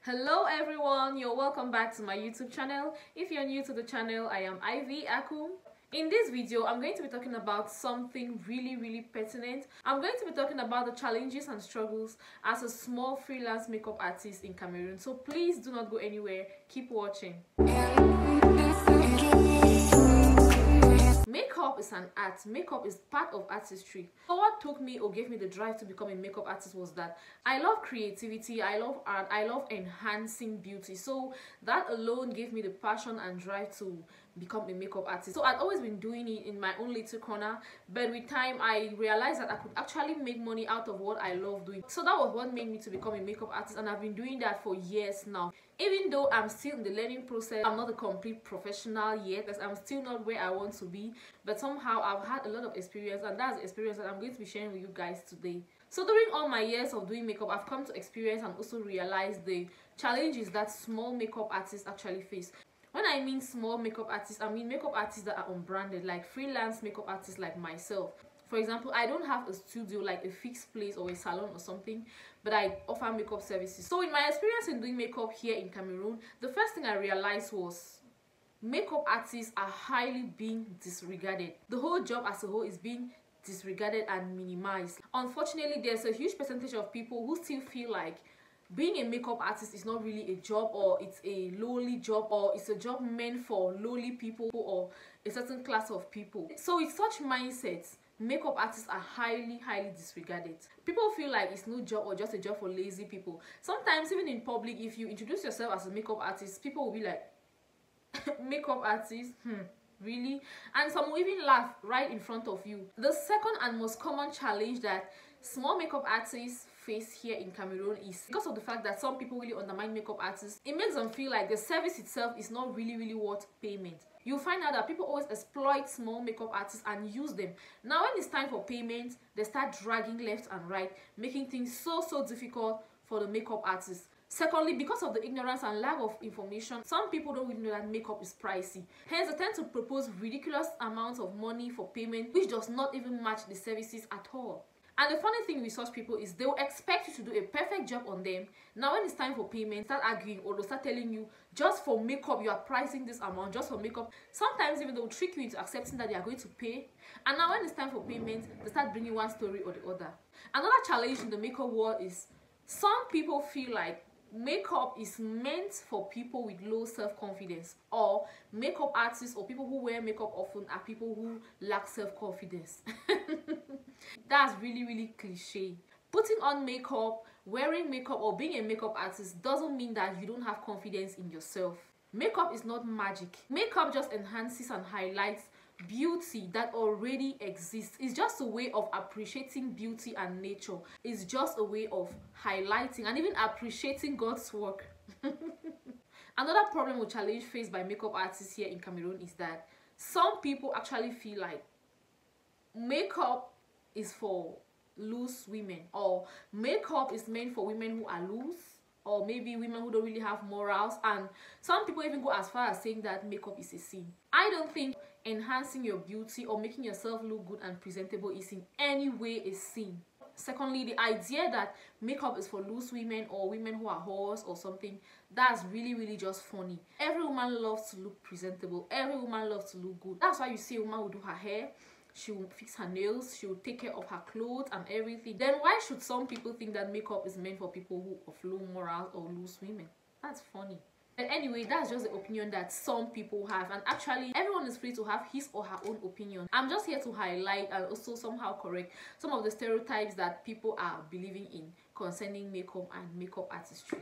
Hello everyone, you're welcome back to my YouTube channel. If you're new to the channel, I am Ivy Akum. In this video, I'm going to be talking about something really pertinent. I'm going to be talking about the challenges and struggles as a small freelance makeup artist in Cameroon. So please do not go anywhere, keep watching. Makeup is an art. Makeup is part of artistry. So what took me or gave me the drive to become a makeup artist was that I love creativity, I love art, I love enhancing beauty. So that alone gave me the passion and drive to become a makeup artist. So I'd always been doing it in my own little corner, but with time I realized that I could actually make money out of what I love doing. So that was what made me to become a makeup artist, and I've been doing that for years now. Even though I'm still in the learning process, I'm not a complete professional yet, as I'm still not where I want to be, but somehow I've had a lot of experience, and that's the experience that I'm going to be sharing with you guys today. So during all my years of doing makeup, I've come to experience and also realize the challenges that small makeup artists actually face. When I mean small makeup artists, I mean makeup artists that are unbranded, like freelance makeup artists like myself. For example, I don't have a studio like a fixed place or a salon or something, but I offer makeup services. So in my experience in doing makeup here in Cameroon, the first thing I realized was makeup artists are highly being disregarded. The whole job as a whole is being disregarded and minimized. Unfortunately, there's a huge percentage of people who still feel like being a makeup artist is not really a job, or it's a lowly job, or it's a job meant for lowly people or a certain class of people. So with such mindsets, makeup artists are highly disregarded. People feel like it's no job or just a job for lazy people. Sometimes even in public, if you introduce yourself as a makeup artist, people will be like, makeup artist? Really? And some will even laugh right in front of you. The second and most common challenge that small makeup artists face here in Cameroon is because of the fact that some people really undermine makeup artists. It makes them feel like the service itself is not really worth payment. You'll find out that people always exploit small makeup artists and use them. Now when it's time for payment, they start dragging left and right, making things so difficult for the makeup artists. Secondly, because of the ignorance and lack of information, some people don't really know that makeup is pricey. Hence, they tend to propose ridiculous amounts of money for payment, which does not even match the services at all. And the funny thing with such people is they will expect you to do a perfect job on them. Now when it's time for payment, start arguing, or they'll start telling you, just for makeup you are pricing this amount, just for makeup. Sometimes even they'll trick you into accepting that they are going to pay. And now when it's time for payment, they start bringing one story or the other. Another challenge in the makeup world is some people feel like makeup is meant for people with low self-confidence, or makeup artists or people who wear makeup often are people who lack self-confidence. That's really cliche. Putting on makeup, wearing makeup, or being a makeup artist doesn't mean that you don't have confidence in yourself. Makeup is not magic. Makeup just enhances and highlights beauty that already exists. It's just a way of appreciating beauty and nature. It's just a way of highlighting and even appreciating God's work. Another problem or challenge faced by makeup artists here in Cameroon is that some people actually feel like makeup is for loose women, or makeup is meant for women who are loose, or maybe women who don't really have morals, and some people even go as far as saying that makeup is a sin. I don't think enhancing your beauty or making yourself look good and presentable is in any way a sin. Secondly, the idea that makeup is for loose women or women who are whores or something, that's really just funny. Every woman loves to look presentable. Every woman loves to look good. That's why you see a woman will do her hair, she will fix her nails, she will take care of her clothes and everything. Then why should some people think that makeup is meant for people who of low morals or loose women? That's funny. But anyway, that's just the opinion that some people have, and actually everyone is free to have his or her own opinion. I'm just here to highlight and also somehow correct some of the stereotypes that people are believing in concerning makeup and makeup artistry.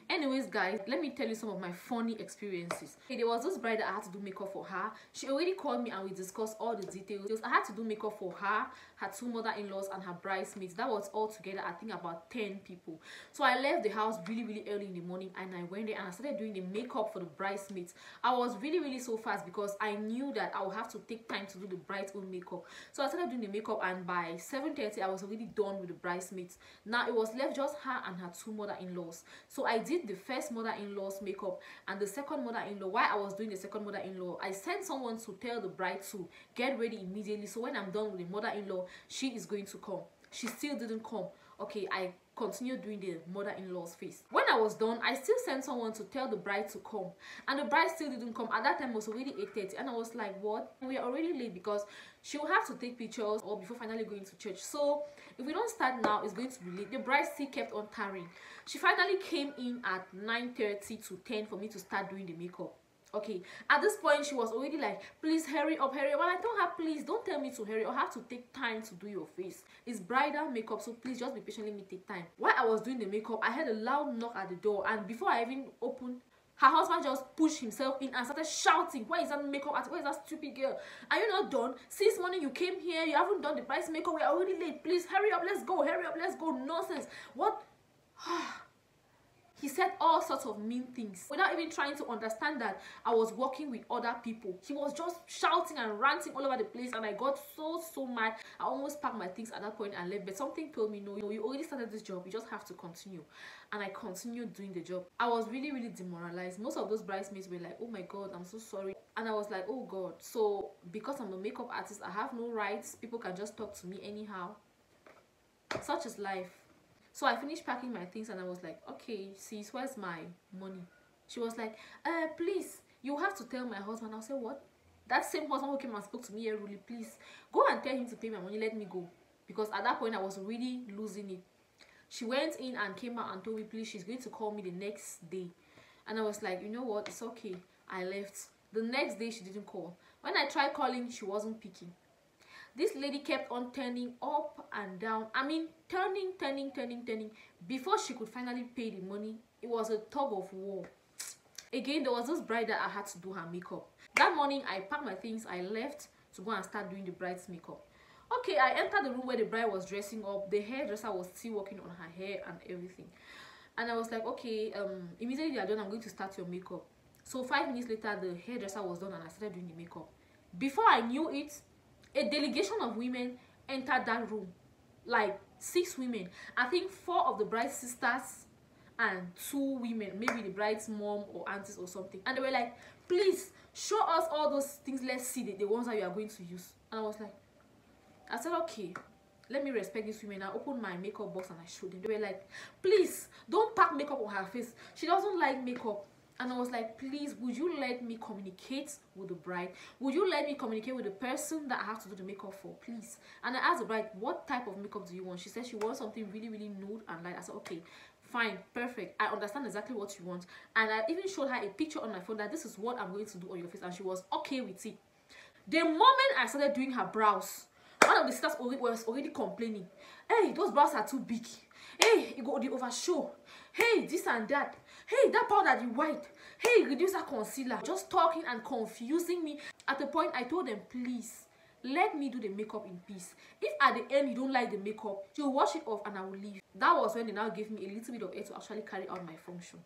Anyways guys, let me tell you some of my funny experiences. Okay, there was this bride that I had to do makeup for her. She already called me and we discussed all the details. I had to do makeup for her, her two mother-in-laws and her bridesmaids. That was all together I think about 10 people. So I left the house really early in the morning, and I went there and I started doing the makeup for the bridesmaids. I was really so fast because I knew that I would have to take time to do the bride's own makeup. So I started doing the makeup, and by 7:30 I was already done with the bridesmaids. Now it was left just her and her two mother-in-laws. So I did the first mother-in-law's makeup and the second mother-in-law. While I was doing the second mother-in-law, I sent someone to tell the bride to get ready immediately, so when I'm done with the mother-in-law, she is going to come. She still didn't come. okay, I continued doing the mother-in-law's face. When I was done, I still sent someone to tell the bride to come, and the bride still didn't come. At that time it was already 8:30, and I was like, what? We are already late, because she will have to take pictures or before finally going to church. So if we don't start now, it's going to be late. The bride still kept on tarrying. She finally came in at 9:30 to 10 for me to start doing the makeup. Okay, at this point she was already like, please hurry up, hurry up. Well, I told her, please don't tell me to hurry up. I have to take time to do your face. It's bridal makeup, so please just be patient, let me take time. While I was doing the makeup, I heard a loud knock at the door, and before I even opened, her husband just pushed himself in and started shouting, where is that makeup artist? Where is that stupid girl? Are you not done? Since morning you came here, you haven't done the bride's makeup, we are already late. Please hurry up, let's go, hurry up, let's go. Nonsense. What? He said all sorts of mean things without even trying to understand that I was working with other people. He was just shouting and ranting all over the place, and I got so mad. I almost packed my things at that point and left, but something told me, no, you already started this job, you just have to continue. And I continued doing the job. I was really demoralized. Most of those bridesmaids were like, oh my god, I'm so sorry. And I was like, oh god, so because I'm a makeup artist, I have no rights, people can just talk to me anyhow. Such is life. So I finished packing my things, and I was like, okay, sis, where's my money? She was like, please, you have to tell my husband. I said, what? That same husband who came and spoke to me here, really, please go and tell him to pay my money, let me go. Because at that point I was really losing it. She went in and came out and told me, please, she's going to call me the next day. And I was like, you know what, it's okay. I left. The next day she didn't call. When I tried calling, she wasn't picking. This lady kept on turning up and down. I mean, turning. Before she could finally pay the money, it was a tug of war. Again, there was this bride that I had to do her makeup. That morning, I packed my things. I left to go and start doing the bride's makeup. Okay, I entered the room where the bride was dressing up. The hairdresser was still working on her hair and everything. And I was like, okay, immediately you're done, I'm going to start your makeup. So 5 minutes later, the hairdresser was done and I started doing the makeup. Before I knew it, a delegation of women entered that room, like 6 women. I think 4 of the bride's sisters and 2 women, maybe the bride's mom or aunties or something. And they were like, please show us all those things, let's see the ones that you are going to use. And I was like, I said, okay, let me respect these women. I opened my makeup box and I showed them. They were like, please don't pack makeup on her face, she doesn't like makeup. And I was like, please, would you let me communicate with the bride? Would you let me communicate with the person that I have to do the makeup for, please? And I asked the bride, what type of makeup do you want? She said she wants something really nude and light. I said, okay, fine, perfect. I understand exactly what you want. And I even showed her a picture on my phone that this is what I'm going to do on your face. And she was okay with it. The moment I started doing her brows, one of the sisters was already complaining. Hey, those brows are too big. Hey, you go the overshow. Hey, this and that. Hey, that powder the white. Hey, reduce that concealer. Just talking and confusing me. At the point, I told them, please, let me do the makeup in peace. If at the end you don't like the makeup, you wash it off and I will leave. That was when they now gave me a little bit of air to actually carry out my function.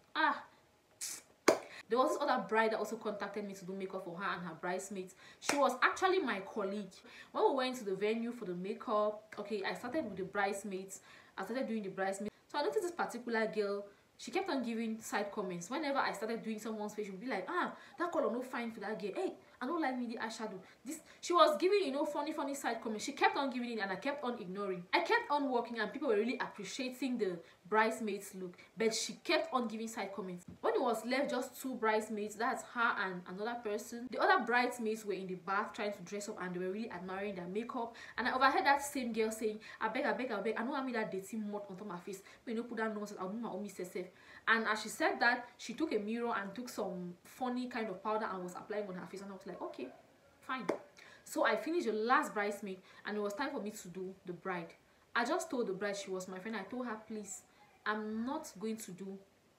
There was this other bride that also contacted me to do makeup for her and her bridesmaids. She was actually my colleague. When we went to the venue for the makeup, okay, I started with the bridesmaids. I started doing the bridesmaids. So I noticed this particular girl, she kept on giving side comments. Whenever I started doing someone's face, she would be like, that color no fine for that girl. Hey, I don't like me the eyeshadow. This, she was giving, you know, funny side comments. She kept on giving it and I kept on ignoring. I kept on working and people were really appreciating the bridesmaids look, but she kept on giving side comments. When it was left just 2 bridesmaids, that's her and another person, the other bridesmaids were in the bath trying to dress up and they were really admiring their makeup. And I overheard that same girl saying, I beg, I know I made that dirty mud on top of my face, but you know, put that nonsense, I'll do my own mistake. And as she said that, she took a mirror and took some funny kind of powder and was applying on her face, and I was like, okay, fine. So I finished the last bridesmaid and it was time for me to do the bride. I just told the bride, she was my friend, I told her, please, I'm not going to do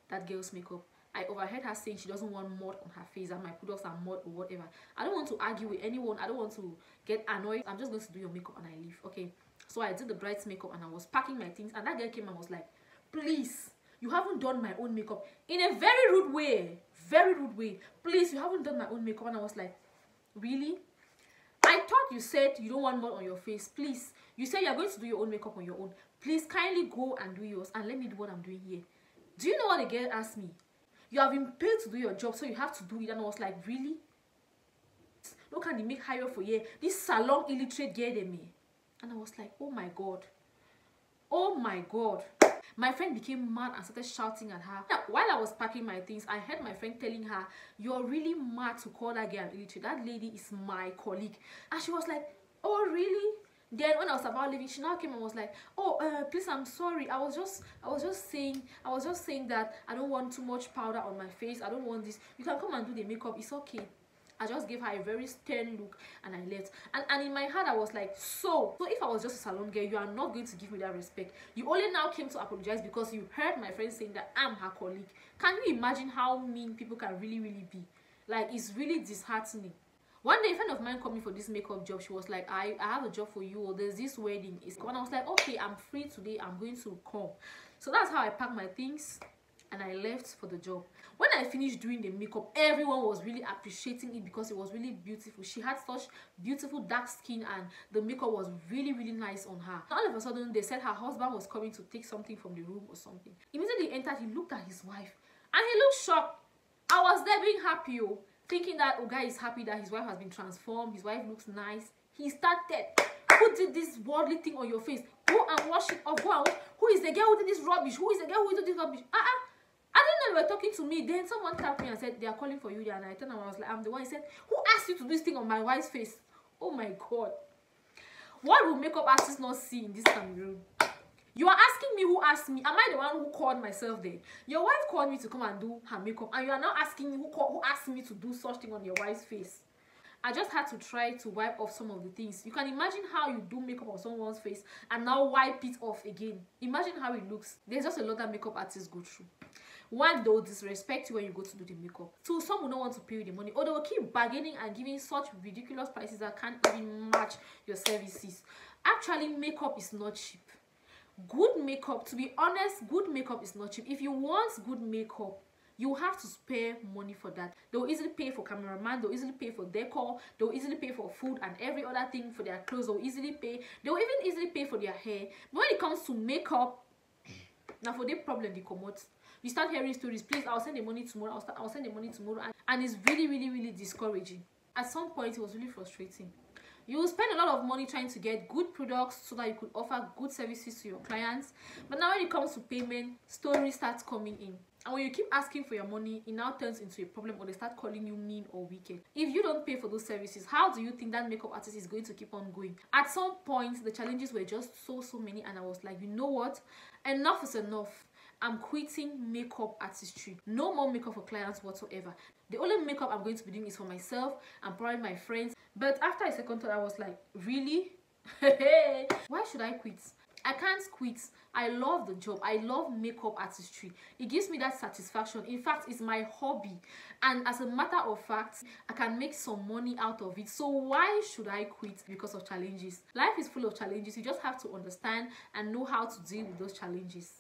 that girl's makeup. I overheard her saying she doesn't want mud on her face and my products are mud or whatever. I don't want to argue with anyone. I don't want to get annoyed. I'm just going to do your makeup and I leave. Okay, so I did the bride's makeup and I was packing my things, and that girl came and was like, please, you haven't done my own makeup, in a very rude way. Please, you haven't done my own makeup. And I was like, really? I thought you said you don't want mud on your face. Please, you said you're going to do your own makeup on your own. Please kindly go and do yours and let me do what I'm doing here. Do you know what the girl asked me? You have been paid to do your job, so you have to do it. And I was like, really? Look at the make hire for you. This salon illiterate girl me. And I was like, oh my god. Oh my god. My friend became mad and started shouting at her. Now, while I was packing my things, I heard my friend telling her, "You're really mad to call that girl an illiterate. That lady is my colleague." And she was like, "Oh, really?" Then when I was about leaving, she now came and was like, "Oh, please, I'm sorry. I was just saying that I don't want too much powder on my face. I don't want this. You can come and do the makeup. It's okay." I just gave her a very stern look and I left. And in my heart, I was like, so if I was just a salon girl, you are not going to give me that respect. You only now came to apologize because you heard my friend saying that I'm her colleague. Can you imagine how mean people can really be? Like, it's really disheartening. One day, a friend of mine called me for this makeup job. She was like, I have a job for you, or there's this wedding. And I was like, okay, I'm free today. I'm going to come. So that's how I packed my things and I left for the job. When I finished doing the makeup, everyone was really appreciating it because it was really beautiful. She had such beautiful dark skin and the makeup was really nice on her. All of a sudden, they said her husband was coming to take something from the room or something. Immediately he entered, he looked at his wife and he looked shocked. I was there being happy, thinking that guy is happy that his wife has been transformed, his wife looks nice. He started, "Who did this worldly thing on your face? Go and wash it off. Go and wash. Who is the girl who did this rubbish? Who is the girl who did this rubbish?" I didn't know they were talking to me. Then someone tapped me and said, "They are calling for you there." And I turned and I was like, "I'm the one." He said, "Who asked you to do this thing on my wife's face?" Oh my god. What will makeup artists not see in this Cameroon? You are asking me who asked me. Am I the one who called myself there? Your wife called me to come and do her makeup, and you are now asking me who asked me to do such thing on your wife's face. I just had to try to wipe off some of the things. You can imagine how you do makeup on someone's face and now wipe it off again. Imagine how it looks. There's just a lot that makeup artists go through. One, they'll disrespect you when you go to do the makeup. Two, some will not want to pay you the money, or they will keep bargaining and giving such ridiculous prices that can't even match your services. Actually, makeup is not cheap. Good makeup, to be honest, good makeup is not cheap. If you want good makeup, you have to spare money for that. They'll easily pay for cameraman, they'll easily pay for decor, they'll easily pay for food and every other thing, for their clothes, they'll even easily pay for their hair. But when it comes to makeup, now for the problem they come out. You start hearing stories, "Please, I'll send the money tomorrow, I'll send the money tomorrow," and it's really discouraging. At some point, it was really frustrating. You will spend a lot of money trying to get good products so that you could offer good services to your clients. But now when it comes to payment, stories start coming in. And when you keep asking for your money, it now turns into a problem, or they start calling you mean or wicked. If you don't pay for those services, how do you think that makeup artist is going to keep on going? At some point, the challenges were just so many, and I was like, you know what? Enough is enough. I'm quitting makeup artistry. No more makeup for clients whatsoever. The only makeup I'm going to be doing is for myself and probably my friends. But after a second thought, I was like, really? Why should I quit? I can't quit. I love the job. I love makeup artistry. It gives me that satisfaction. In fact, it's my hobby. And as a matter of fact, I can make some money out of it. So why should I quit because of challenges? Life is full of challenges. You just have to understand and know how to deal with those challenges.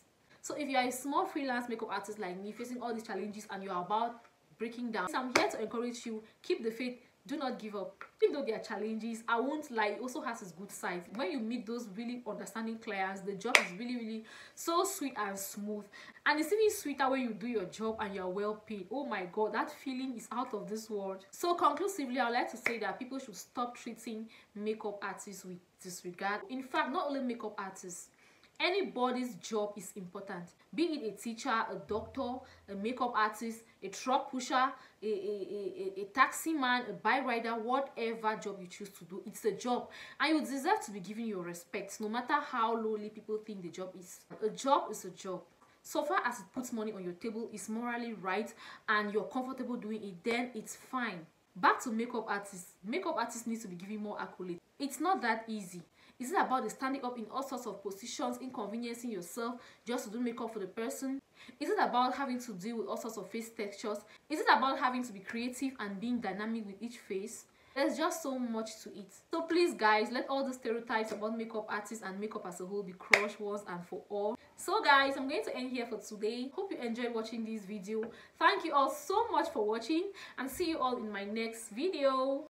So if you are a small freelance makeup artist like me, facing all these challenges and you are about breaking down, I'm here to encourage you. Keep the faith. Do not give up. Even though there are challenges, I won't lie, it also has its good sides. When you meet those really understanding clients, the job is really so sweet and smooth. And it's even sweeter when you do your job and you're well paid. Oh my god, that feeling is out of this world. So conclusively, I would like to say that people should stop treating makeup artists with disregard. In fact, not only makeup artists, anybody's job is important. Be it a teacher, a doctor, a makeup artist, a truck pusher, a taxi man, a bike rider, whatever job you choose to do, it's a job. And you deserve to be given your respect, no matter how lowly people think the job is. A job is a job. So far as it puts money on your table, it's morally right, and you're comfortable doing it, then it's fine. Back to makeup artists. Makeup artists need to be given more accolades. It's not that easy. Is it about the standing up in all sorts of positions, inconveniencing yourself just to do makeup for the person? Is it about having to deal with all sorts of face textures? Is it about having to be creative and being dynamic with each face? There's just so much to it. So please guys, let all the stereotypes about makeup artists and makeup as a whole be crushed once and for all. So guys, I'm going to end here for today. Hope you enjoyed watching this video. Thank you all so much for watching, and see you all in my next video.